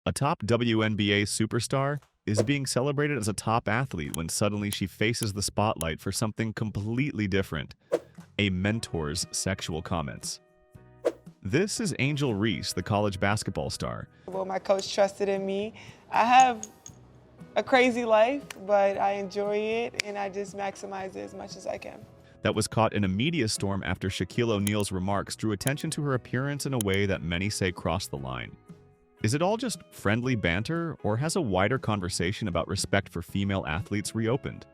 A top WNBA superstar is being celebrated as a top athlete when suddenly she faces the spotlight for something completely different: a mentor's sexual comments. This is Angel Reese, the college basketball star. Well, my coach trusted in me. I have a crazy life, but I enjoy it and I just maximize it as much as I can. That was caught in a media storm after Shaquille O'Neal's remarks drew attention to her appearance in a way that many say crossed the line. Is it all just friendly banter, or has a wider conversation about respect for female athletes reopened?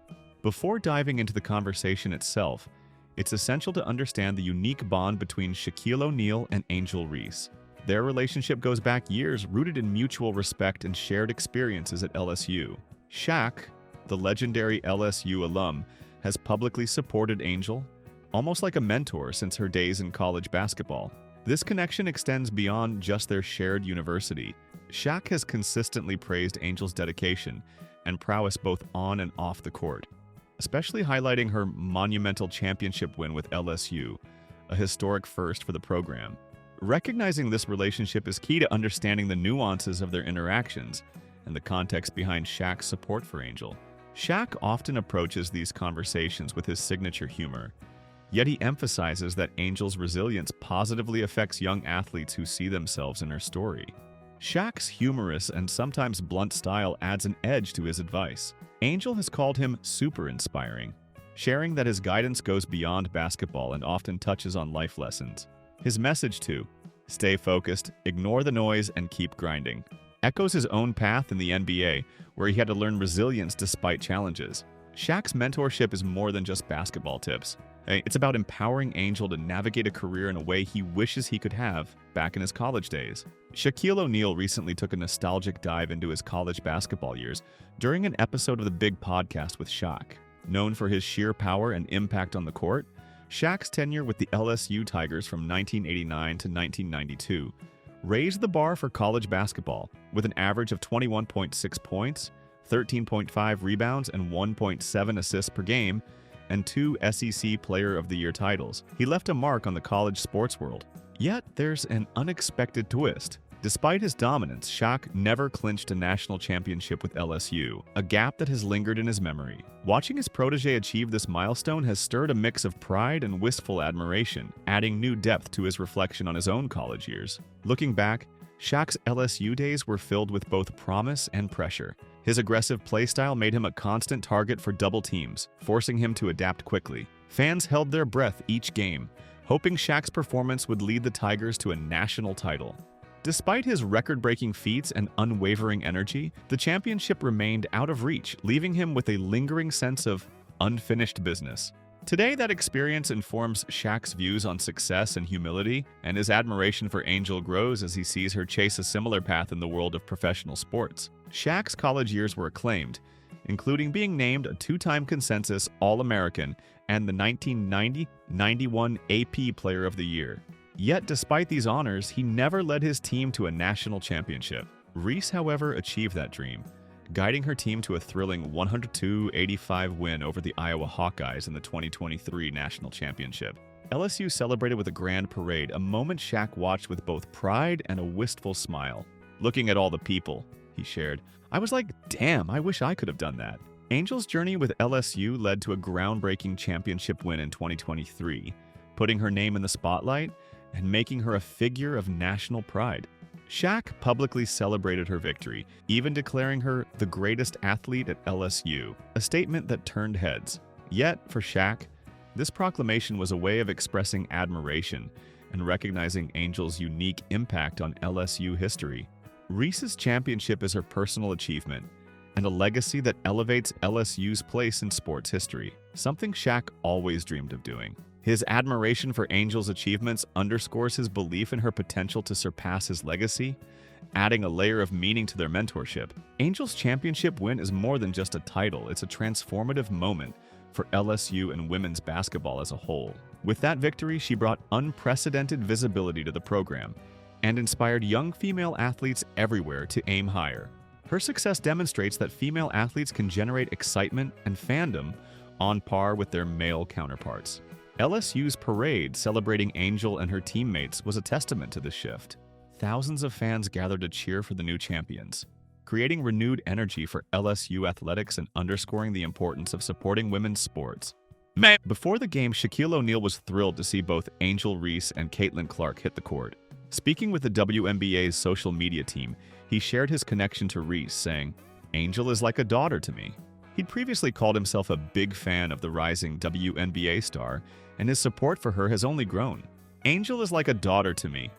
Before diving into the conversation itself, it's essential to understand the unique bond between Shaquille O'Neal and Angel Reese. Their relationship goes back years, rooted in mutual respect and shared experiences at LSU. Shaq, the legendary LSU alum, has publicly supported Angel, almost like a mentor since her days in college basketball. This connection extends beyond just their shared university. Shaq has consistently praised Angel's dedication and prowess both on and off the court, especially highlighting her monumental championship win with LSU, a historic first for the program. Recognizing this relationship is key to understanding the nuances of their interactions and the context behind Shaq's support for Angel. Shaq often approaches these conversations with his signature humor, yet he emphasizes that Angel's resilience positively affects young athletes who see themselves in her story. Shaq's humorous and sometimes blunt style adds an edge to his advice. Angel has called him super inspiring, sharing that his guidance goes beyond basketball and often touches on life lessons. His message to stay focused, ignore the noise, and keep grinding echoes his own path in the NBA, where he had to learn resilience despite challenges. Shaq's mentorship is more than just basketball tips. It's about empowering Angel to navigate a career in a way he wishes he could have back in his college days. Shaquille O'Neal recently took a nostalgic dive into his college basketball years during an episode of the Big Podcast with Shaq. Known for his sheer power and impact on the court, Shaq's tenure with the LSU Tigers from 1989 to 1992 raised the bar for college basketball with an average of 21.6 points, 13.5 rebounds, and 1.7 assists per game, and 2 SEC Player of the Year titles. He left a mark on the college sports world. Yet, there's an unexpected twist. Despite his dominance, Shaq never clinched a national championship with LSU, a gap that has lingered in his memory. Watching his protege achieve this milestone has stirred a mix of pride and wistful admiration, adding new depth to his reflection on his own college years. Looking back, Shaq's LSU days were filled with both promise and pressure. His aggressive play style made him a constant target for double teams, forcing him to adapt quickly. Fans held their breath each game, hoping Shaq's performance would lead the Tigers to a national title. Despite his record-breaking feats and unwavering energy, the championship remained out of reach, leaving him with a lingering sense of unfinished business. Today, that experience informs Shaq's views on success and humility, and his admiration for Angel grows as he sees her chase a similar path in the world of professional sports. Shaq's college years were acclaimed, including being named a 2-time consensus All-American and the 1990-91 AP Player of the Year. Yet, despite these honors, he never led his team to a national championship. Reese, however, achieved that dream, guiding her team to a thrilling 102-85 win over the Iowa Hawkeyes in the 2023 national championship. LSU celebrated with a grand parade, a moment Shaq watched with both pride and a wistful smile. Looking at all the people, he shared, "I was like, damn, I wish I could have done that." Angel's journey with LSU led to a groundbreaking championship win in 2023, putting her name in the spotlight and making her a figure of national pride. Shaq publicly celebrated her victory, even declaring her the greatest athlete at LSU, a statement that turned heads. Yet, for Shaq, this proclamation was a way of expressing admiration and recognizing Angel's unique impact on LSU history. Reese's championship is her personal achievement and a legacy that elevates LSU's place in sports history, something Shaq always dreamed of doing. His admiration for Angel's achievements underscores his belief in her potential to surpass his legacy, adding a layer of meaning to their mentorship. Angel's championship win is more than just a title, it's a transformative moment for LSU and women's basketball as a whole. With that victory, she brought unprecedented visibility to the program and inspired young female athletes everywhere to aim higher. Her success demonstrates that female athletes can generate excitement and fandom on par with their male counterparts. LSU's parade celebrating Angel and her teammates was a testament to this shift. thousands of fans gathered to cheer for the new champions, creating renewed energy for LSU athletics and underscoring the importance of supporting women's sports. Before the game, Shaquille O'Neal was thrilled to see both Angel Reese and Caitlin Clark hit the court. Speaking with the WNBA's social media team, he shared his connection to Reese, saying, "Angel is like a daughter to me." He'd previously called himself a big fan of the rising WNBA star, and his support for her has only grown. "Angel is like a daughter to me."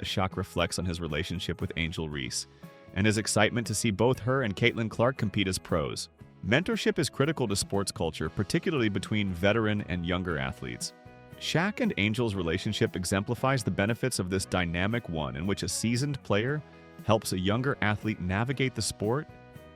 Shaq reflects on his relationship with Angel Reese and his excitement to see both her and Caitlin Clark compete as pros. Mentorship is critical to sports culture, particularly between veteran and younger athletes. Shaq and Angel's relationship exemplifies the benefits of this dynamic one in which a seasoned player helps a younger athlete navigate the sport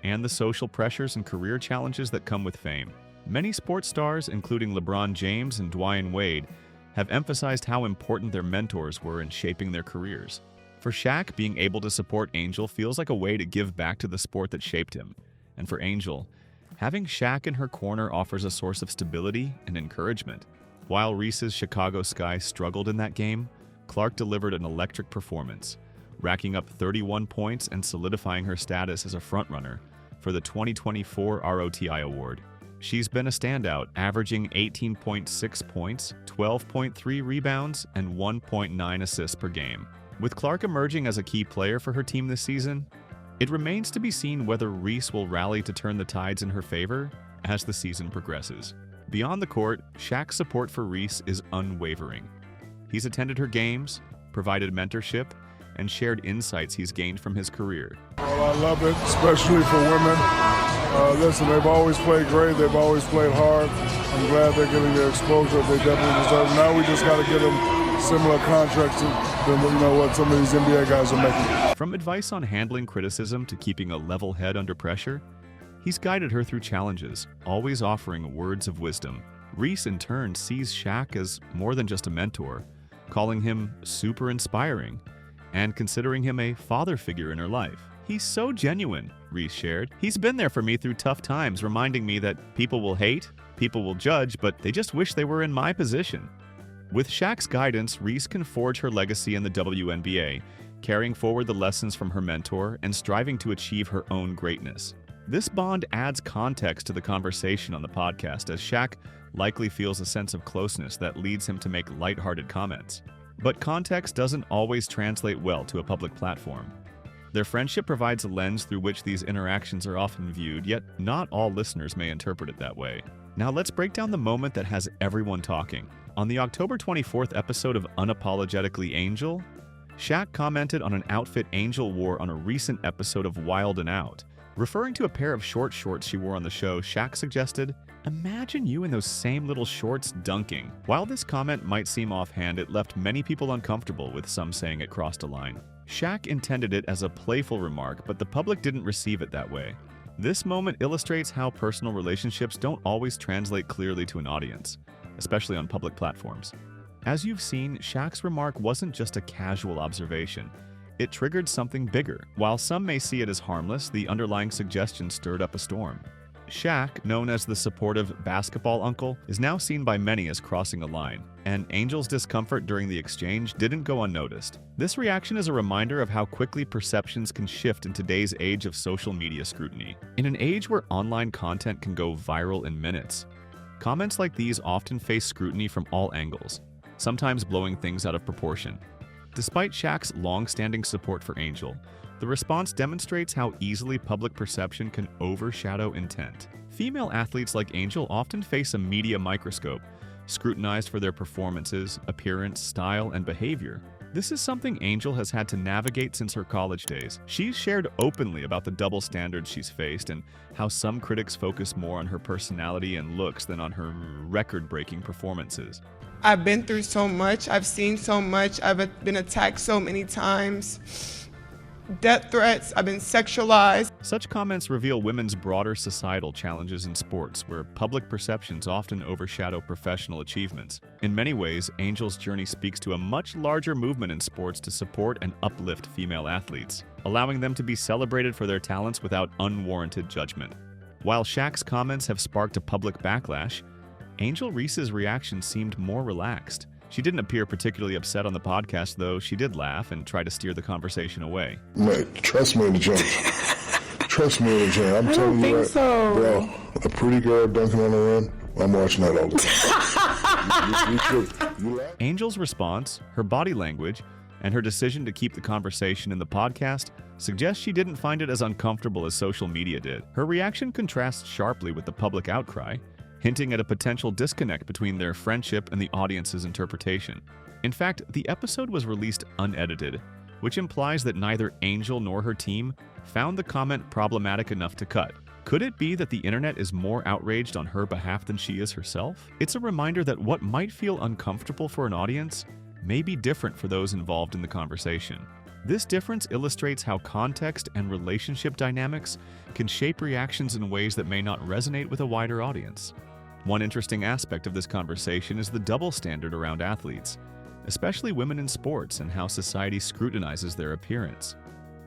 and the social pressures and career challenges that come with fame. Many sports stars, including LeBron James and Dwyane Wade, have emphasized how important their mentors were in shaping their careers. For Shaq, being able to support Angel feels like a way to give back to the sport that shaped him. And for Angel, having Shaq in her corner offers a source of stability and encouragement. While Reese's Chicago Sky struggled in that game, Clark delivered an electric performance, racking up 31 points and solidifying her status as a frontrunner for the 2024 ROTI Award. She's been a standout, averaging 18.6 points, 12.3 rebounds, and 1.9 assists per game. With Clark emerging as a key player for her team this season, it remains to be seen whether Reese will rally to turn the tides in her favor as the season progresses. Beyond the court, Shaq's support for Reese is unwavering. He's attended her games, provided mentorship, and shared insights he's gained from his career. Well, I love it, especially for women. Listen, they've always played great. They've always played hard. I'm glad they're getting the exposure they definitely deserve. Now we just got to get them similar contracts than what some of these NBA guys are making. From advice on handling criticism to keeping a level head under pressure, he's guided her through challenges, always offering words of wisdom. Reese, in turn, sees Shaq as more than just a mentor, calling him super inspiring and considering him a father figure in her life. "He's so genuine," Reese shared. "He's been there for me through tough times, reminding me that people will hate, people will judge, but they just wish they were in my position." With Shaq's guidance, Reese can forge her legacy in the WNBA, carrying forward the lessons from her mentor and striving to achieve her own greatness. This bond adds context to the conversation on the podcast, as Shaq likely feels a sense of closeness that leads him to make lighthearted comments. But context doesn't always translate well to a public platform. Their friendship provides a lens through which these interactions are often viewed, yet not all listeners may interpret it that way. Now let's break down the moment that has everyone talking. On the October 24th episode of Unapologetically Angel, Shaq commented on an outfit Angel wore on a recent episode of Wild 'N Out. Referring to a pair of short shorts she wore on the show, Shaq suggested, "Imagine you in those same little shorts dunking." While this comment might seem offhand, it left many people uncomfortable, with some saying it crossed a line. Shaq intended it as a playful remark, but the public didn't receive it that way. This moment illustrates how personal relationships don't always translate clearly to an audience, especially on public platforms. As you've seen, Shaq's remark wasn't just a casual observation. It triggered something bigger. While some may see it as harmless, the underlying suggestion stirred up a storm. Shaq, known as the supportive basketball uncle, is now seen by many as crossing a line, and Angel's discomfort during the exchange didn't go unnoticed. This reaction is a reminder of how quickly perceptions can shift in today's age of social media scrutiny. In an age where online content can go viral in minutes, comments like these often face scrutiny from all angles, sometimes blowing things out of proportion. Despite Shaq's long-standing support for Angel, the response demonstrates how easily public perception can overshadow intent. Female athletes like Angel often face a media microscope, scrutinized for their performances, appearance, style, and behavior. This is something Angel has had to navigate since her college days. She's shared openly about the double standards she's faced and how some critics focus more on her personality and looks than on her record-breaking performances. I've been through so much. I've seen so much. I've been attacked so many times. Death threats. I've been sexualized. Such comments reveal women's broader societal challenges in sports, where public perceptions often overshadow professional achievements. In many ways, Angel's journey speaks to a much larger movement in sports to support and uplift female athletes, allowing them to be celebrated for their talents without unwarranted judgment. While Shaq's comments have sparked a public backlash, Angel Reese's reaction seemed more relaxed. She didn't appear particularly upset on the podcast, though she did laugh and try to steer the conversation away. Mate, trust me in the gym. Trust me in the gym. I'm telling you right, so. bro, a pretty girl dunking on the rim, I'm watching that all the time. You laugh? Angel's response, her body language, and her decision to keep the conversation in the podcast suggests she didn't find it as uncomfortable as social media did. Her reaction contrasts sharply with the public outcry, hinting at a potential disconnect between their friendship and the audience's interpretation. In fact, the episode was released unedited, which implies that neither Angel nor her team found the comment problematic enough to cut. Could it be that the internet is more outraged on her behalf than she is herself? It's a reminder that what might feel uncomfortable for an audience may be different for those involved in the conversation. This difference illustrates how context and relationship dynamics can shape reactions in ways that may not resonate with a wider audience. One interesting aspect of this conversation is the double standard around athletes, especially women in sports, and how society scrutinizes their appearance.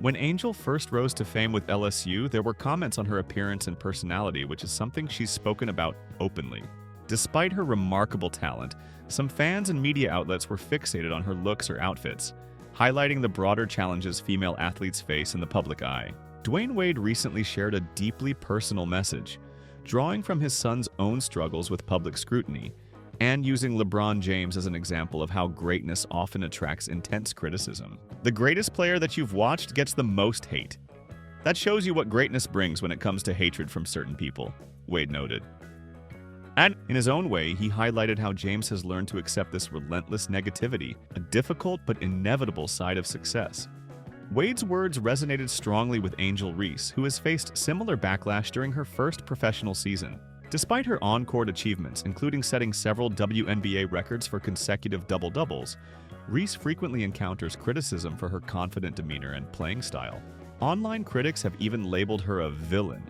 When Angel first rose to fame with LSU, there were comments on her appearance and personality, which is something she's spoken about openly. Despite her remarkable talent, some fans and media outlets were fixated on her looks or outfits, highlighting the broader challenges female athletes face in the public eye. Dwayne Wade recently shared a deeply personal message, drawing from his son's own struggles with public scrutiny, and using LeBron James as an example of how greatness often attracts intense criticism. The greatest player that you've watched gets the most hate. That shows you what greatness brings when it comes to hatred from certain people, Wade noted. And in his own way, he highlighted how James has learned to accept this relentless negativity, a difficult but inevitable side of success. Wade's words resonated strongly with Angel Reese, who has faced similar backlash during her first professional season. Despite her on-court achievements, including setting several WNBA records for consecutive double-doubles, Reese frequently encounters criticism for her confident demeanor and playing style. Online critics have even labeled her a villain,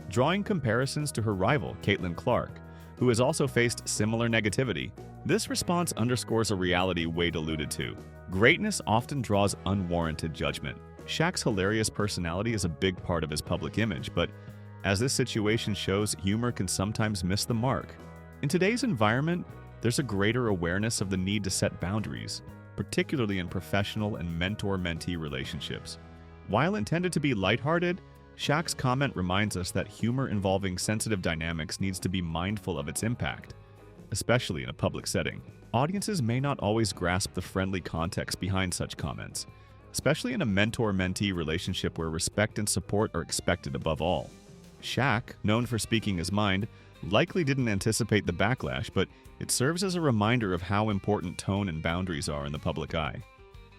drawing comparisons to her rival, Caitlin Clark, who has also faced similar negativity. This response underscores a reality Wade alluded to. Greatness often draws unwarranted judgment. Shaq's hilarious personality is a big part of his public image, but as this situation shows, humor can sometimes miss the mark. In today's environment, there's a greater awareness of the need to set boundaries, particularly in professional and mentor-mentee relationships. While intended to be lighthearted, Shaq's comment reminds us that humor involving sensitive dynamics needs to be mindful of its impact, especially in a public setting. Audiences may not always grasp the friendly context behind such comments, especially in a mentor-mentee relationship where respect and support are expected above all. Shaq, known for speaking his mind, likely didn't anticipate the backlash, but it serves as a reminder of how important tone and boundaries are in the public eye.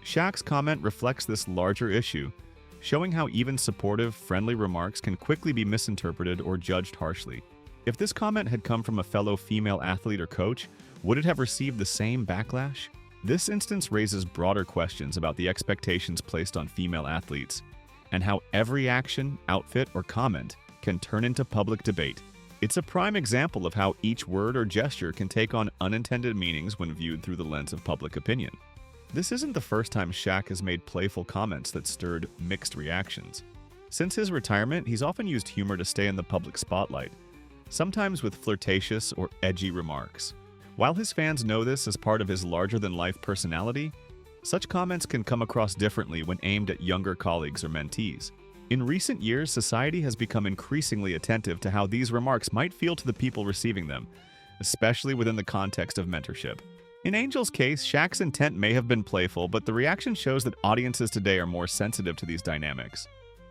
Shaq's comment reflects this larger issue, showing how even supportive, friendly remarks can quickly be misinterpreted or judged harshly. If this comment had come from a fellow female athlete or coach, would it have received the same backlash? This instance raises broader questions about the expectations placed on female athletes, and how every action, outfit, or comment can turn into public debate. It's a prime example of how each word or gesture can take on unintended meanings when viewed through the lens of public opinion. This isn't the first time Shaq has made playful comments that stirred mixed reactions. Since his retirement, he's often used humor to stay in the public spotlight, sometimes with flirtatious or edgy remarks. While his fans know this as part of his larger-than-life personality, such comments can come across differently when aimed at younger colleagues or mentees. In recent years, society has become increasingly attentive to how these remarks might feel to the people receiving them, especially within the context of mentorship. In Angel's case, Shaq's intent may have been playful, but the reaction shows that audiences today are more sensitive to these dynamics.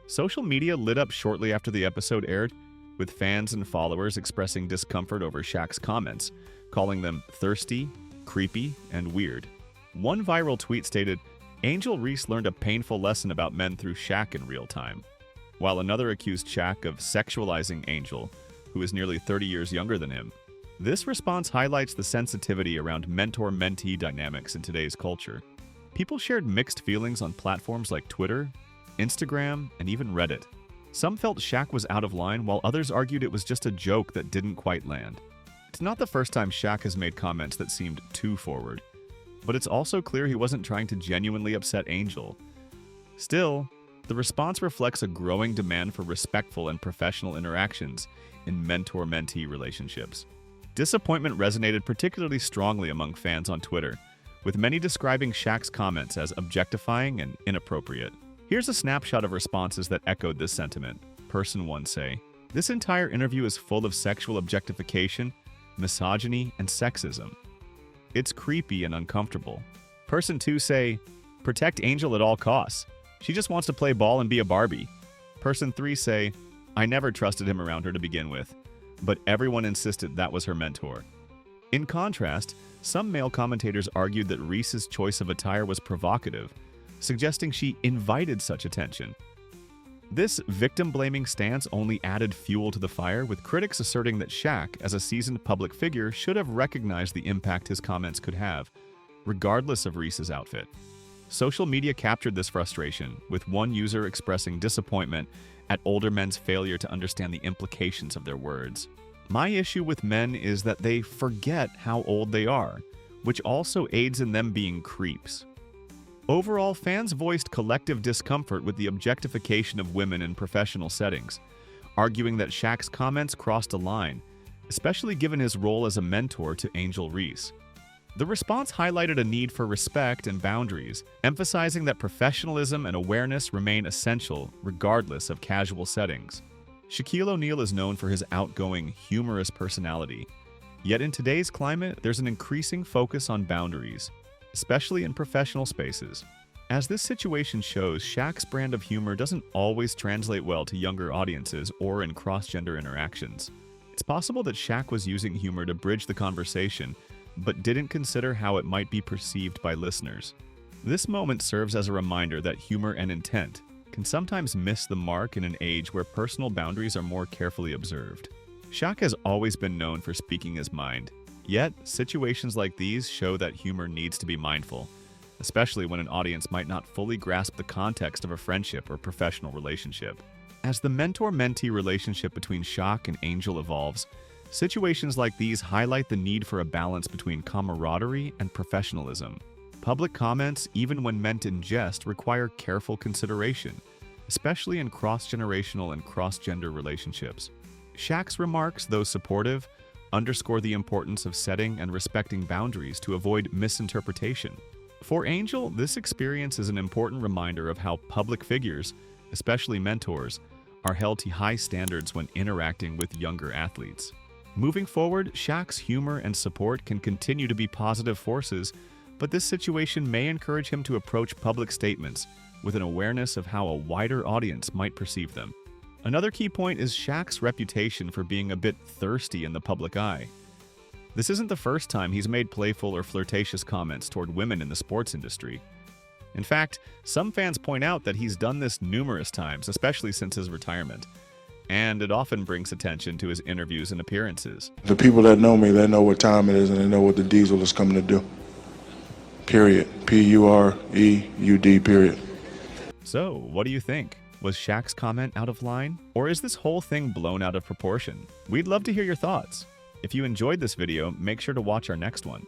Social media lit up shortly after the episode aired, with fans and followers expressing discomfort over Shaq's comments, calling them thirsty, creepy, and weird. One viral tweet stated, "Angel Reese learned a painful lesson about men through Shaq in real time," while another accused Shaq of sexualizing Angel, who is nearly 30 years younger than him. This response highlights the sensitivity around mentor-mentee dynamics in today's culture. People shared mixed feelings on platforms like Twitter, Instagram, and even Reddit. Some felt Shaq was out of line, while others argued it was just a joke that didn't quite land. It's not the first time Shaq has made comments that seemed too forward, but it's also clear he wasn't trying to genuinely upset Angel. Still, the response reflects a growing demand for respectful and professional interactions in mentor-mentee relationships. Disappointment resonated particularly strongly among fans on Twitter, with many describing Shaq's comments as objectifying and inappropriate. Here's a snapshot of responses that echoed this sentiment. Person 1 say, "This entire interview is full of sexual objectification, misogyny, and sexism. It's creepy and uncomfortable." Person 2 say, "Protect Angel at all costs. She just wants to play ball and be a Barbie." Person 3 say, "I never trusted him around her to begin with, but everyone insisted that was her mentor." In contrast, some male commentators argued that Reese's choice of attire was provocative, suggesting she invited such attention. This victim-blaming stance only added fuel to the fire, with critics asserting that Shaq, as a seasoned public figure, should have recognized the impact his comments could have, regardless of Reese's outfit. Social media captured this frustration, with one user expressing disappointment at older men's failure to understand the implications of their words. "My issue with men is that they forget how old they are, which also aids in them being creeps." Overall, fans voiced collective discomfort with the objectification of women in professional settings, arguing that Shaq's comments crossed a line, especially given his role as a mentor to Angel Reese. The response highlighted a need for respect and boundaries, emphasizing that professionalism and awareness remain essential regardless of casual settings. Shaquille O'Neal is known for his outgoing, humorous personality. Yet in today's climate, there's an increasing focus on boundaries, especially in professional spaces. As this situation shows, Shaq's brand of humor doesn't always translate well to younger audiences or in cross-gender interactions. It's possible that Shaq was using humor to bridge the conversation, but didn't consider how it might be perceived by listeners. This moment serves as a reminder that humor and intent can sometimes miss the mark in an age where personal boundaries are more carefully observed. Shaq has always been known for speaking his mind. Yet, situations like these show that humor needs to be mindful, especially when an audience might not fully grasp the context of a friendship or professional relationship. As the mentor-mentee relationship between Shaq and Angel evolves, situations like these highlight the need for a balance between camaraderie and professionalism. Public comments, even when meant in jest, require careful consideration, especially in cross-generational and cross-gender relationships. Shaq's remarks, though supportive, underscore the importance of setting and respecting boundaries to avoid misinterpretation. For Angel, this experience is an important reminder of how public figures, especially mentors, are held to high standards when interacting with younger athletes. Moving forward, Shaq's humor and support can continue to be positive forces, but this situation may encourage him to approach public statements with an awareness of how a wider audience might perceive them. Another key point is Shaq's reputation for being a bit thirsty in the public eye. This isn't the first time he's made playful or flirtatious comments toward women in the sports industry. In fact, some fans point out that he's done this numerous times, especially since his retirement, and it often brings attention to his interviews and appearances. The people that know me, they know what time it is and they know what the diesel is coming to do. Period. P-U-R-E-U-D, period. So, what do you think? Was Shaq's comment out of line? Or is this whole thing blown out of proportion? We'd love to hear your thoughts. If you enjoyed this video, make sure to watch our next one.